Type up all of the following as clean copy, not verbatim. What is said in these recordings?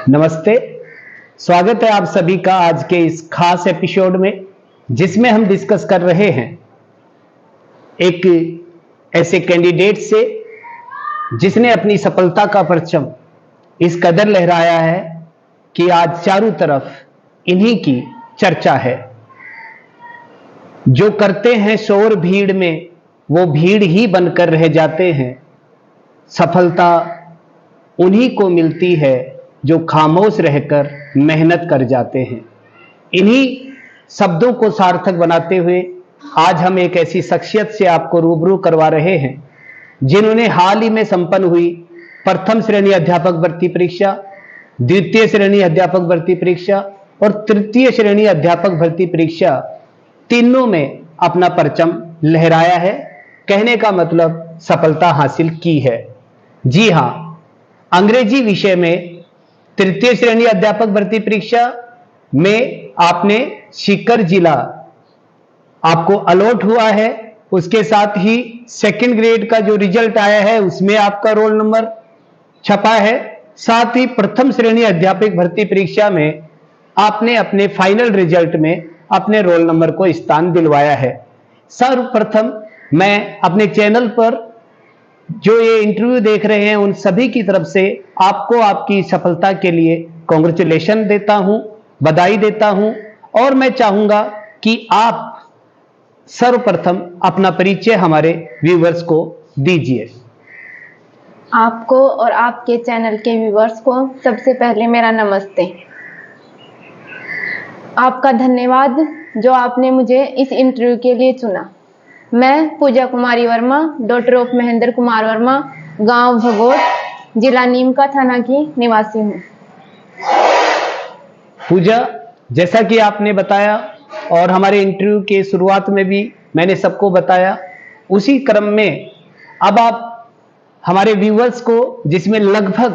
नमस्ते। स्वागत है आप सभी का आज के इस खास एपिसोड में, जिसमें हम डिस्कस कर रहे हैं एक ऐसे कैंडिडेट से जिसने अपनी सफलता का परचम इस कदर लहराया है कि आज चारों तरफ इन्हीं की चर्चा है। जो करते हैं शोर भीड़ में, वो भीड़ ही बनकर रह जाते हैं। सफलता उन्हीं को मिलती है जो खामोश रहकर मेहनत कर जाते हैं। इन्हीं शब्दों को सार्थक बनाते हुए आज हम एक ऐसी शख्सियत से आपको रूबरू करवा रहे हैं जिन्होंने हाल ही में संपन्न हुई प्रथम श्रेणी अध्यापक भर्ती परीक्षा, द्वितीय श्रेणी अध्यापक भर्ती परीक्षा और तृतीय श्रेणी अध्यापक भर्ती परीक्षा तीनों में अपना परचम लहराया है। कहने का मतलब सफलता हासिल की है। जी हां, अंग्रेजी विषय में तृतीय श्रेणी अध्यापक भर्ती परीक्षा में आपने सीकर जिला आपको अलॉट हुआ है। उसके साथ ही सेकंड ग्रेड का जो रिजल्ट आया है उसमें आपका रोल नंबर छपा है। साथ ही प्रथम श्रेणी अध्यापक भर्ती परीक्षा में आपने अपने फाइनल रिजल्ट में अपने रोल नंबर को स्थान दिलवाया है। सर्वप्रथम मैं अपने चैनल पर जो ये इंटरव्यू देख रहे हैं उन सभी की तरफ से आपको आपकी सफलता के लिए कांग्रेचुलेशन देता हूं, बधाई देता हूं और मैं चाहूंगा कि आप सर्वप्रथम अपना परिचय हमारे व्यूअर्स को दीजिए। आपको और आपके चैनल के व्यूअर्स को सबसे पहले मेरा नमस्ते। आपका धन्यवाद जो आपने मुझे इस इंटरव्यू के लिए चुना। मैं पूजा कुमारी वर्मा, डॉटर ऑफ महेंद्र कुमार वर्मा, गांव भगोट, जिला नीमका थाना की निवासी हूँ। पूजा, जैसा कि आपने बताया और हमारे इंटरव्यू के शुरुआत में भी मैंने सबको बताया, उसी क्रम में अब आप हमारे व्यूअर्स को, जिसमें लगभग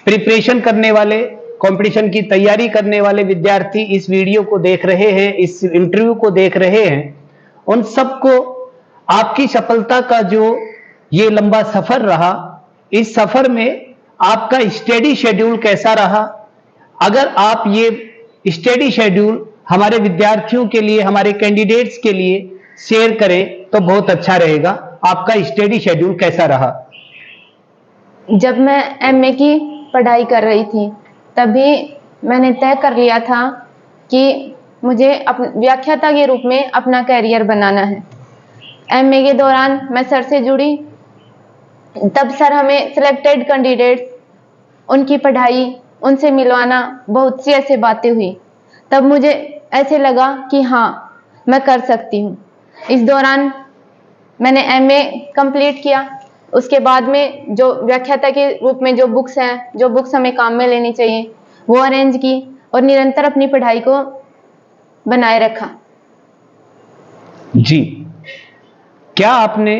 प्रिपरेशन करने वाले, कंपटीशन की तैयारी करने वाले विद्यार्थी इस वीडियो को देख रहे हैं, इस इंटरव्यू को देख रहे हैं, उन सबको आपकी सफलता का जो ये लंबा सफर रहा, इस सफर में आपका स्टडी शेड्यूल कैसा रहा। अगर आप ये स्टडी शेड्यूल हमारे विद्यार्थियों के लिए, हमारे कैंडिडेट्स के लिए शेयर करें तो बहुत अच्छा रहेगा। आपका स्टडी शेड्यूल कैसा रहा? जब मैं एमए की पढ़ाई कर रही थी तभी मैंने तय कर लिया था कि मुझे व्याख्याता के रूप में अपना करियर बनाना है। एमए के दौरान मैं सर से जुड़ी, तब सर हमें सिलेक्टेड कैंडिडेट्स, उनकी पढ़ाई, उनसे मिलवाना, बहुत सी ऐसी बातें हुई। तब मुझे ऐसे लगा कि हाँ, मैं कर सकती हूँ। इस दौरान मैंने एमए कंप्लीट किया। उसके बाद में जो व्याख्याता के रूप में जो बुक्स हैं, जो बुक्स हमें काम में लेनी चाहिए, वो अरेंज की और निरंतर अपनी पढ़ाई को बनाए रखा। जी, क्या आपने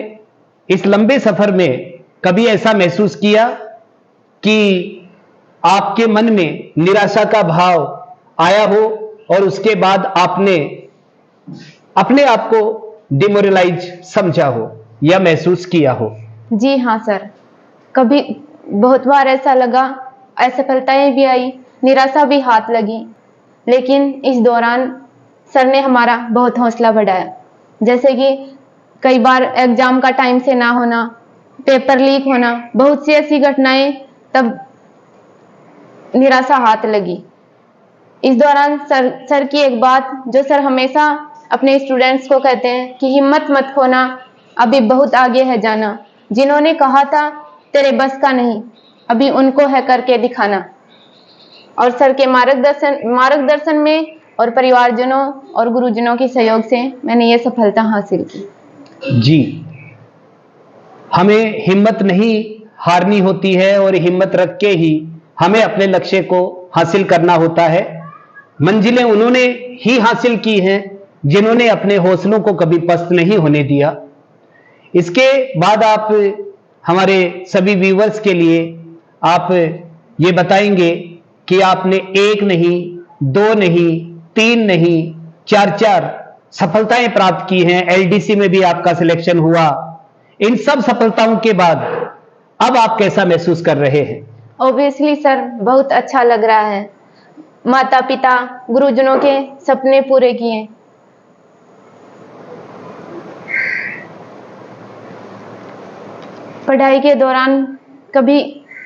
इस लंबे सफर में कभी ऐसा महसूस किया कि आपके मन में निराशा का भाव आया हो और उसके बाद आपने अपने आप को डिमोरलाइज समझा हो या महसूस किया हो? जी हाँ सर, कभी बहुत बार ऐसा लगा, असफलताएं भी आई, निराशा भी हाथ लगी, लेकिन इस दौरान सर ने हमारा बहुत हौसला बढ़ाया। जैसे कि कई बार एग्जाम का टाइम से ना होना, पेपर लीक होना, बहुत सी ऐसी घटनाएं, तब निराशा हाथ लगी। इस दौरान सर की एक बात जो सर हमेशा अपने स्टूडेंट्स को कहते हैं कि हिम्मत मत खोना, अभी बहुत आगे है जाना। जिन्होंने कहा था तेरे बस का नहीं, अभी उनको है करके दिखाना। और सर के मार्गदर्शन में और परिवारजनों और गुरुजनों के सहयोग से मैंने ये सफलता हासिल की। जी, हमें हिम्मत नहीं हारनी होती है और हिम्मत रख के ही हमें अपने लक्ष्य को हासिल करना होता है। मंजिलें उन्होंने ही हासिल की हैं जिन्होंने अपने हौसलों को कभी पस्त नहीं होने दिया। इसके बाद आप हमारे सभी व्यूअर्स के लिए आप ये बताएंगे कि आपने एक नहीं, दो नहीं, तीन नहीं, चार सफलताएं प्राप्त की हैं। एलडीसी में भी आपका सिलेक्शन हुआ। इन सब सफलताओं के बाद अब आप कैसा महसूस कर रहे हैं? ऑब्वियसली सर, बहुत अच्छा लग रहा है। माता पिता गुरुजनों के सपने पूरे किए। पढ़ाई के दौरान कभी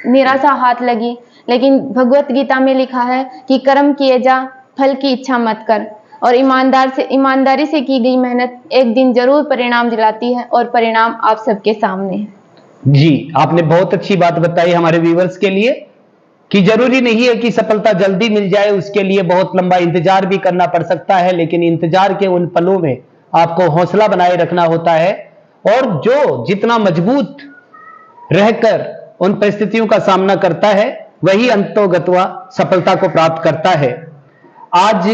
निराशा हाथ लगी, लेकिन भगवत गीता में लिखा है कि कर्म किए जा, फल की इच्छा मत कर। और ईमानदारी से की गई मेहनत एक दिन जरूर परिणाम दिलाती है, और परिणाम आप सबके सामने है। जी, आपने बहुत अच्छी बात बताई हमारे व्यूवर्स के लिए कि जरूरी नहीं है कि सफलता जल्दी मिल जाए, उसके लिए बहुत लंबा इंतजार भी करना पड़ सकता है, लेकिन इंतजार के उन पलों में आपको हौसला बनाए रखना होता है, और जो जितना मजबूत रहकर उन परिस्थितियों का सामना करता है, वही अंतोगत्वा सफलता को प्राप्त करता है। आज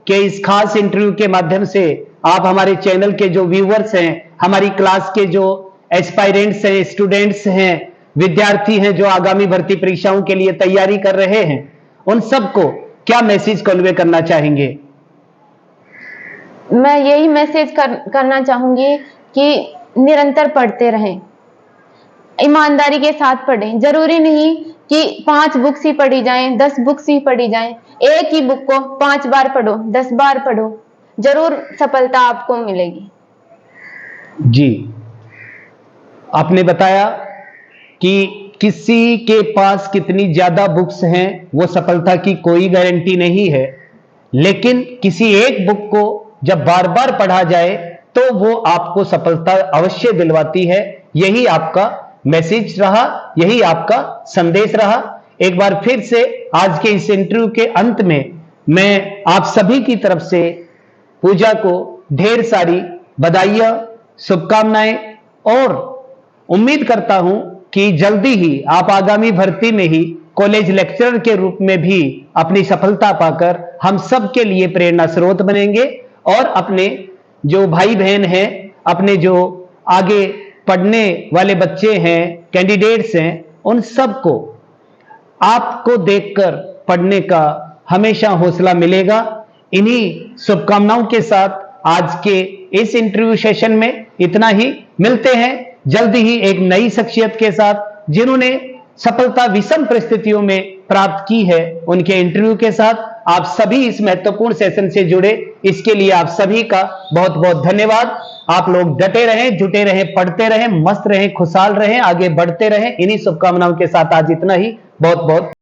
के इस खास इंटरव्यू के माध्यम से आप हमारे चैनल के जो व्यूवर्स हैं, हमारी क्लास के जो एस्पायरेंट्स हैं, स्टूडेंट्स हैं, विद्यार्थी हैं जो आगामी भर्ती परीक्षाओं के लिए तैयारी कर रहे हैं, उन सबको क्या मैसेज कन्वे करना चाहेंगे? मैं यही मैसेज करना चाहूंगी कि निरंतर पढ़ते रहें, ईमानदारी के साथ पढ़ें। जरूरी नहीं कि 5 बुक्स ही पढ़ी जाएं, 10 बुक्स ही पढ़ी जाएं। एक ही बुक को 5 बार पढ़ो, 10 बार पढ़ो, जरूर सफलता आपको मिलेगी। जी, आपने बताया कि किसी के पास कितनी ज्यादा बुक्स हैं वो सफलता की कोई गारंटी नहीं है, लेकिन किसी एक बुक को जब बार बार पढ़ा जाए तो वो आपको सफलता अवश्य दिलवाती है। यही आपका मैसेज रहा, यही आपका संदेश रहा। एक बार फिर से आज के इस इंटरव्यू के अंत में मैं आप सभी की तरफ से पूजा को ढेर सारी बधाइयां, शुभकामनाएं, और उम्मीद करता हूं कि जल्दी ही आप आगामी भर्ती में ही कॉलेज लेक्चरर के रूप में भी अपनी सफलता पाकर हम सब के लिए प्रेरणा स्रोत बनेंगे, और अपने जो भाई बहन हैं, अपने जो आगे पढ़ने वाले बच्चे हैं, कैंडिडेट्स हैं, उन सबको आपको देखकर पढ़ने का हमेशा हौसला मिलेगा। इन्हीं शुभकामनाओं के साथ आज के इस इंटरव्यू सेशन में इतना ही। मिलते हैं जल्दी ही एक नई शख्सियत के साथ जिन्होंने सफलता विषम परिस्थितियों में प्राप्त की है, उनके इंटरव्यू के साथ। आप सभी इस महत्वपूर्ण सेशन से जुड़े, इसके लिए आप सभी का बहुत बहुत धन्यवाद। आप लोग डटे रहें, जुटे रहें, पढ़ते रहें, मस्त रहें, खुशहाल रहें, आगे बढ़ते रहें। इन्हीं शुभकामनाओं के साथ आज इतना ही। बहुत बहुत